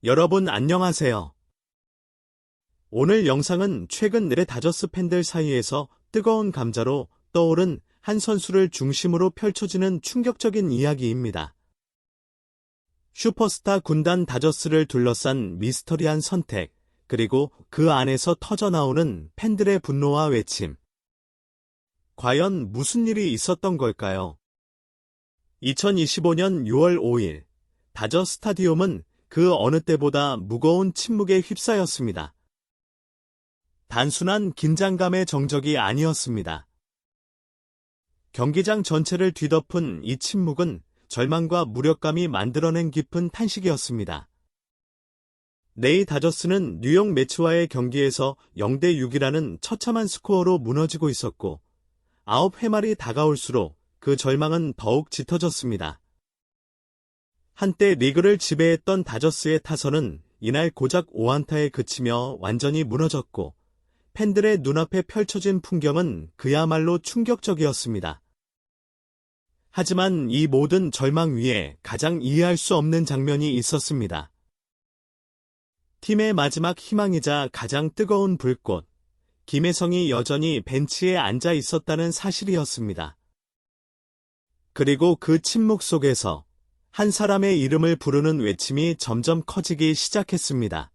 여러분 안녕하세요. 오늘 영상은 최근 LA 다저스 팬들 사이에서 뜨거운 감자로 떠오른 한 선수를 중심으로 펼쳐지는 충격적인 이야기입니다. 슈퍼스타 군단 다저스를 둘러싼 미스터리한 선택, 그리고 그 안에서 터져나오는 팬들의 분노와 외침. 과연 무슨 일이 있었던 걸까요? 2025년 6월 5일, 다저스 스타디움은 그 어느 때보다 무거운 침묵에 휩싸였습니다. 단순한 긴장감의 정적이 아니었습니다. 경기장 전체를 뒤덮은 이 침묵은 절망과 무력감이 만들어낸 깊은 탄식이었습니다. LA 다저스는 뉴욕 매츠와의 경기에서 0대6이라는 처참한 스코어로 무너지고 있었고, 9회 말이 다가올수록 그 절망은 더욱 짙어졌습니다. 한때 리그를 지배했던 다저스의 타선은 이날 고작 5안타에 그치며 완전히 무너졌고, 팬들의 눈앞에 펼쳐진 풍경은 그야말로 충격적이었습니다. 하지만 이 모든 절망 위에 가장 이해할 수 없는 장면이 있었습니다. 팀의 마지막 희망이자 가장 뜨거운 불꽃, 김혜성이 여전히 벤치에 앉아 있었다는 사실이었습니다. 그리고 그 침묵 속에서 한 사람의 이름을 부르는 외침이 점점 커지기 시작했습니다.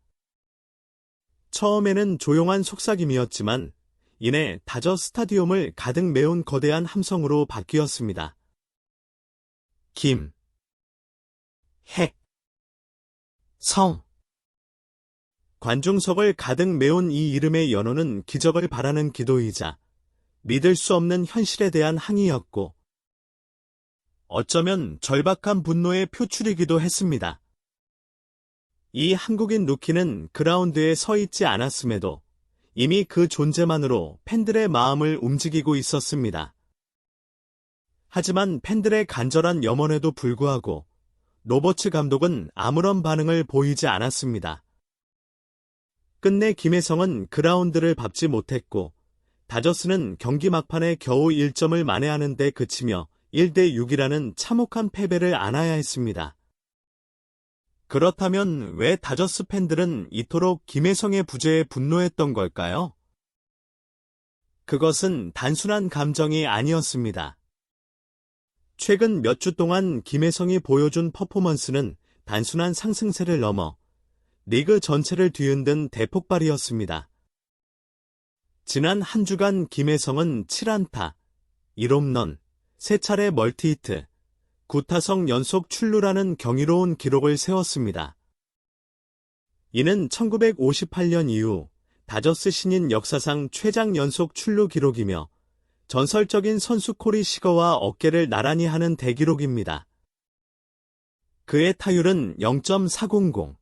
처음에는 조용한 속삭임이었지만 이내 다저스 스타디움을 가득 메운 거대한 함성으로 바뀌었습니다. 김, 해, 성. 관중석을 가득 메운 이 이름의 연호는 기적을 바라는 기도이자 믿을 수 없는 현실에 대한 항의였고, 어쩌면 절박한 분노의 표출이기도 했습니다. 이 한국인 루키는 그라운드에 서 있지 않았음에도 이미 그 존재만으로 팬들의 마음을 움직이고 있었습니다. 하지만 팬들의 간절한 염원에도 불구하고 로버츠 감독은 아무런 반응을 보이지 않았습니다. 끝내 김혜성은 그라운드를 밟지 못했고, 다저스는 경기 막판에 겨우 1점을 만회하는 데 그치며 1대6이라는 참혹한 패배를 안아야 했습니다. 그렇다면 왜 다저스 팬들은 이토록 김혜성의 부재에 분노했던 걸까요? 그것은 단순한 감정이 아니었습니다. 최근 몇 주 동안 김혜성이 보여준 퍼포먼스는 단순한 상승세를 넘어 리그 전체를 뒤흔든 대폭발이었습니다. 지난 한 주간 김혜성은 7안타, 1홈런, 3차례 멀티히트, 9타석 연속 출루라는 경이로운 기록을 세웠습니다. 이는 1958년 이후 다저스 신인 역사상 최장 연속 출루 기록이며 전설적인 선수 코리 시거와 어깨를 나란히 하는 대기록입니다. 그의 타율은 0.400,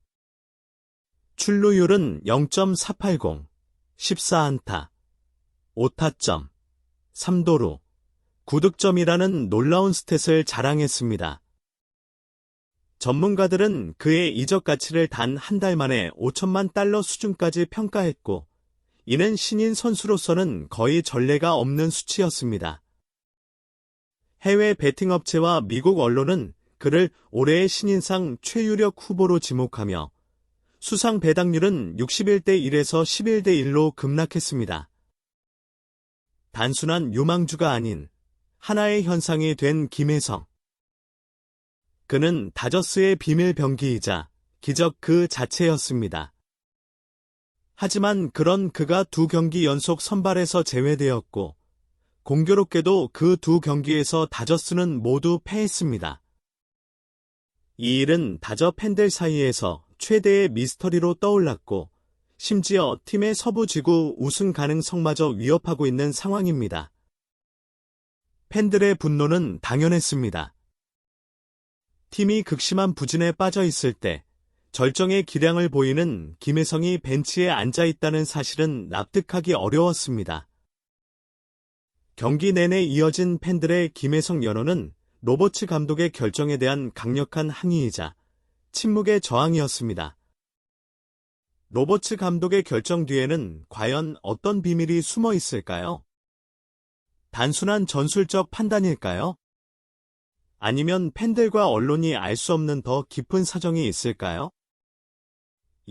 출루율은 0.480, 14안타, 5타점, 3도루, 9득점이라는 놀라운 스탯을 자랑했습니다. 전문가들은 그의 이적 가치를 단 한 달 만에 $5천만 수준까지 평가했고, 이는 신인 선수로서는 거의 전례가 없는 수치였습니다. 해외 베팅 업체와 미국 언론은 그를 올해의 신인상 최유력 후보로 지목하며 수상 배당률은 61대1에서 11대1로 급락했습니다. 단순한 유망주가 아닌 하나의 현상이 된 김혜성. 그는 다저스의 비밀 병기이자 기적 그 자체였습니다. 하지만 그런 그가 2경기 연속 선발에서 제외되었고, 공교롭게도 그 2경기에서 다저스는 모두 패했습니다. 이 일은 다저 팬들 사이에서 최대의 미스터리로 떠올랐고, 심지어 팀의 서부지구 우승 가능성마저 위협하고 있는 상황입니다. 팬들의 분노는 당연했습니다. 팀이 극심한 부진에 빠져 있을 때 절정의 기량을 보이는 김혜성이 벤치에 앉아 있다는 사실은 납득하기 어려웠습니다. 경기 내내 이어진 팬들의 김혜성 연호는 로버츠 감독의 결정에 대한 강력한 항의이자 침묵의 저항이었습니다. 로버츠 감독의 결정 뒤에는 과연 어떤 비밀이 숨어 있을까요? 단순한 전술적 판단일까요? 아니면 팬들과 언론이 알 수 없는 더 깊은 사정이 있을까요?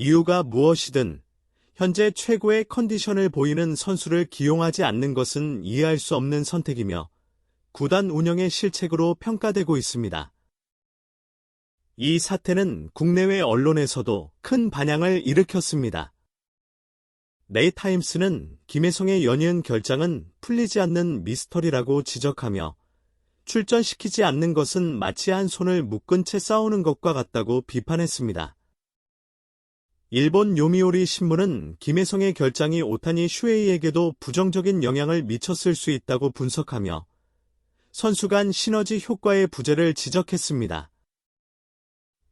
이유가 무엇이든 현재 최고의 컨디션을 보이는 선수를 기용하지 않는 것은 이해할 수 없는 선택이며 구단 운영의 실책으로 평가되고 있습니다. 이 사태는 국내외 언론에서도 큰 반향을 일으켰습니다. 네이타임스는 김혜성의 연이은 결장은 풀리지 않는 미스터리라고 지적하며 출전시키지 않는 것은 마치 한 손을 묶은 채 싸우는 것과 같다고 비판했습니다. 일본 요미우리 신문은 김혜성의 결장이 오타니 슈에이에게도 부정적인 영향을 미쳤을 수 있다고 분석하며 선수 간 시너지 효과의 부재를 지적했습니다.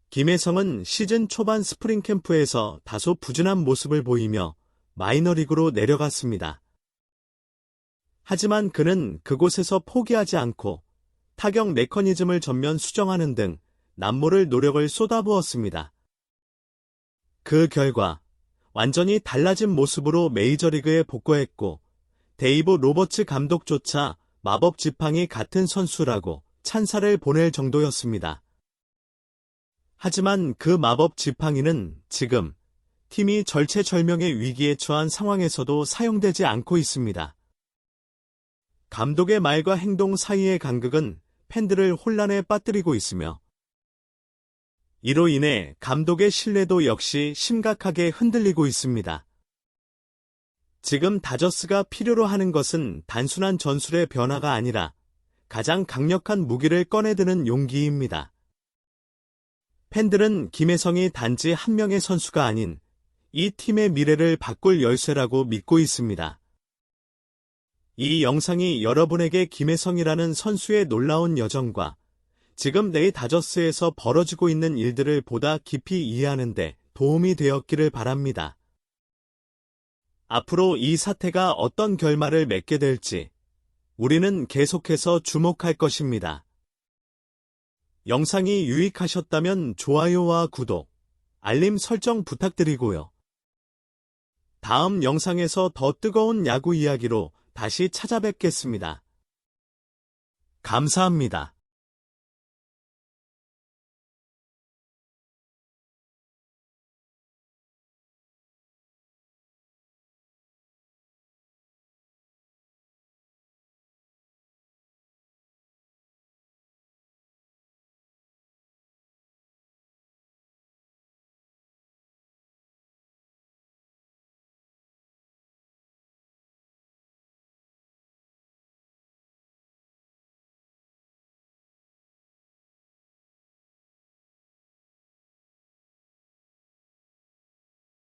김혜성은 시즌 초반 스프링 캠프에서 다소 부진한 모습을 보이며 마이너리그로 내려갔습니다. 하지만 그는 그곳에서 포기하지 않고 타격 메커니즘을 전면 수정하는 등 남모를 노력을 쏟아부었습니다. 그 결과 완전히 달라진 모습으로 메이저리그에 복귀했고 데이브 로버츠 감독조차 마법 지팡이 같은 선수라고 찬사를 보낼 정도였습니다. 하지만 그 마법 지팡이는 지금 팀이 절체절명의 위기에 처한 상황에서도 사용되지 않고 있습니다. 감독의 말과 행동 사이의 간극은 팬들을 혼란에 빠뜨리고 있으며 이로 인해 감독의 신뢰도 역시 심각하게 흔들리고 있습니다. 지금 다저스가 필요로 하는 것은 단순한 전술의 변화가 아니라 가장 강력한 무기를 꺼내드는 용기입니다. 팬들은 김혜성이 단지 한 명의 선수가 아닌 이 팀의 미래를 바꿀 열쇠라고 믿고 있습니다. 이 영상이 여러분에게 김혜성이라는 선수의 놀라운 여정과 지금 내 다저스에서 벌어지고 있는 일들을 보다 깊이 이해하는 데 도움이 되었기를 바랍니다. 앞으로 이 사태가 어떤 결말을 맺게 될지 우리는 계속해서 주목할 것입니다. 영상이 유익하셨다면 좋아요와 구독, 알림 설정 부탁드리고요. 다음 영상에서 더 뜨거운 야구 이야기로 다시 찾아뵙겠습니다. 감사합니다.